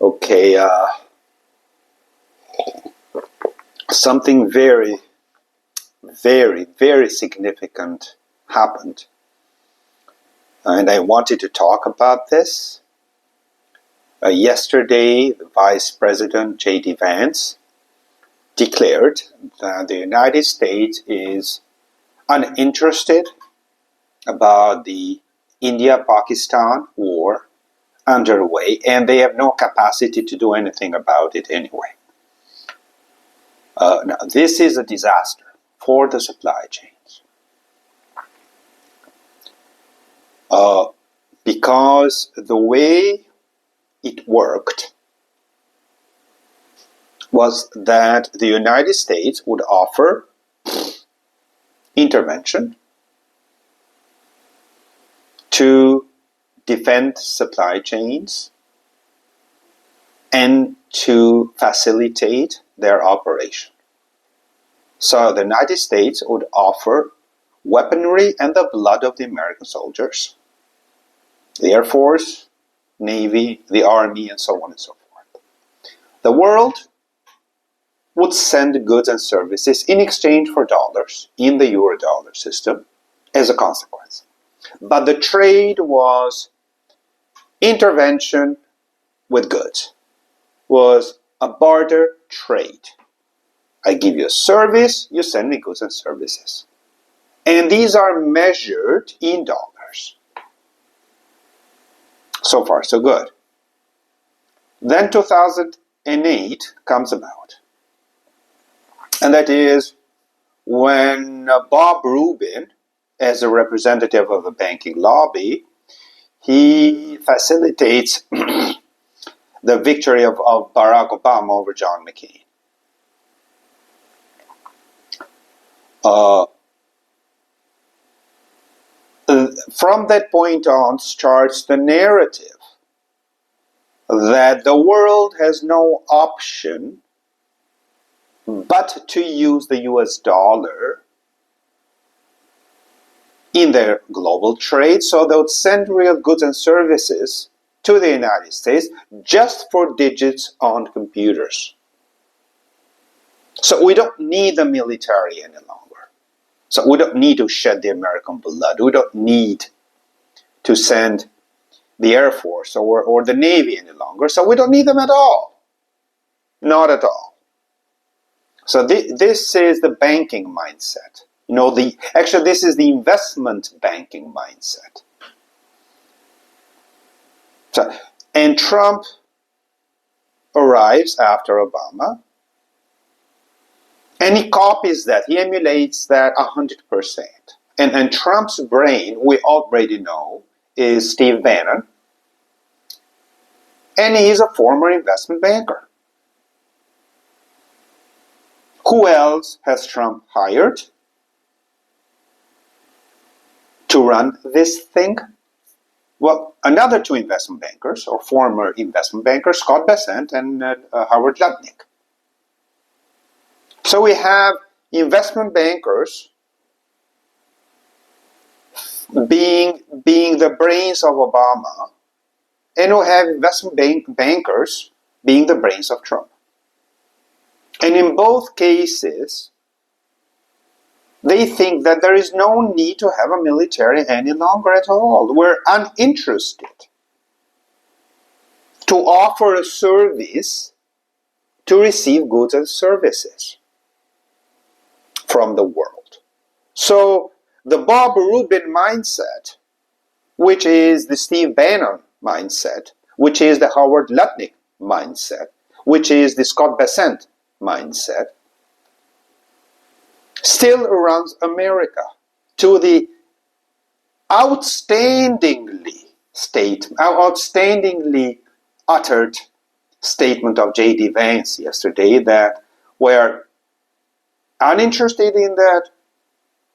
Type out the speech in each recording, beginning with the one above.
Okay, something very, very, very significant happened. And I wanted to talk about this. Yesterday, the Vice President J.D. Vance declared that the United States is uninterested about the India-Pakistan war underway, and they have no capacity to do anything about it anyway. Now, this is a disaster for the supply chains because the way it worked was that the United States would offer intervention to defend supply chains and to facilitate their operation. So the United States would offer weaponry and the blood of the American soldiers, the Air Force, Navy, the Army, and so on and so forth. The world would send goods and services in exchange for dollars in the euro-dollar system as a consequence. But the trade was intervention with goods, was a barter trade. I give you a service, you send me goods and services. And these are measured in dollars. So far, so good. Then 2008 comes about. And that is when Bob Rubin, as a representative of the banking lobby, he facilitates the victory of Barack Obama over John McCain. From that point on starts the narrative that the world has no option but to use the US dollar in their global trade, so they would send real goods and services to the United States just for digits on computers. So we don't need the military any longer. So we don't need to shed the American blood. We don't need to send the Air Force or the Navy any longer. So we don't need them at all. Not at all. So this is the banking mindset. Actually, this is the investment banking mindset. So, and Trump arrives after Obama, and he copies that, he emulates that 100%. And Trump's brain, we already know, is Steve Bannon, and he's a former investment banker. Who else has Trump hired to run this thing? Well, another two investment bankers, or former investment bankers, Scott Bessent and Howard Lutnick. So we have investment bankers being the brains of Obama, and we have investment bankers being the brains of Trump. And in both cases, they think that there is no need to have a military any longer at all. We're uninterested to offer a service to receive goods and services from the world. So the Bob Rubin mindset, which is the Steve Bannon mindset, which is the Howard Lutnick mindset, which is the Scott Bessent mindset, still runs America to the outstandingly uttered statement of J.D. Vance yesterday that we're uninterested in that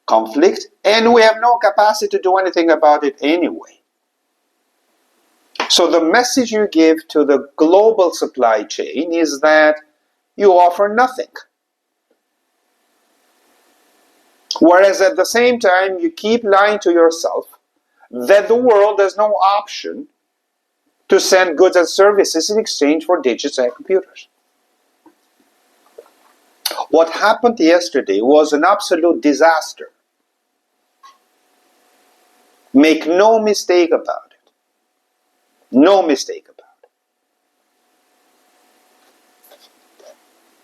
conflict and we have no capacity to do anything about it anyway. So the message you give to the global supply chain is that you offer nothing. Whereas at the same time, you keep lying to yourself that the world has no option to send goods and services in exchange for digits and computers. What happened yesterday was an absolute disaster. Make no mistake about it. No mistake about it.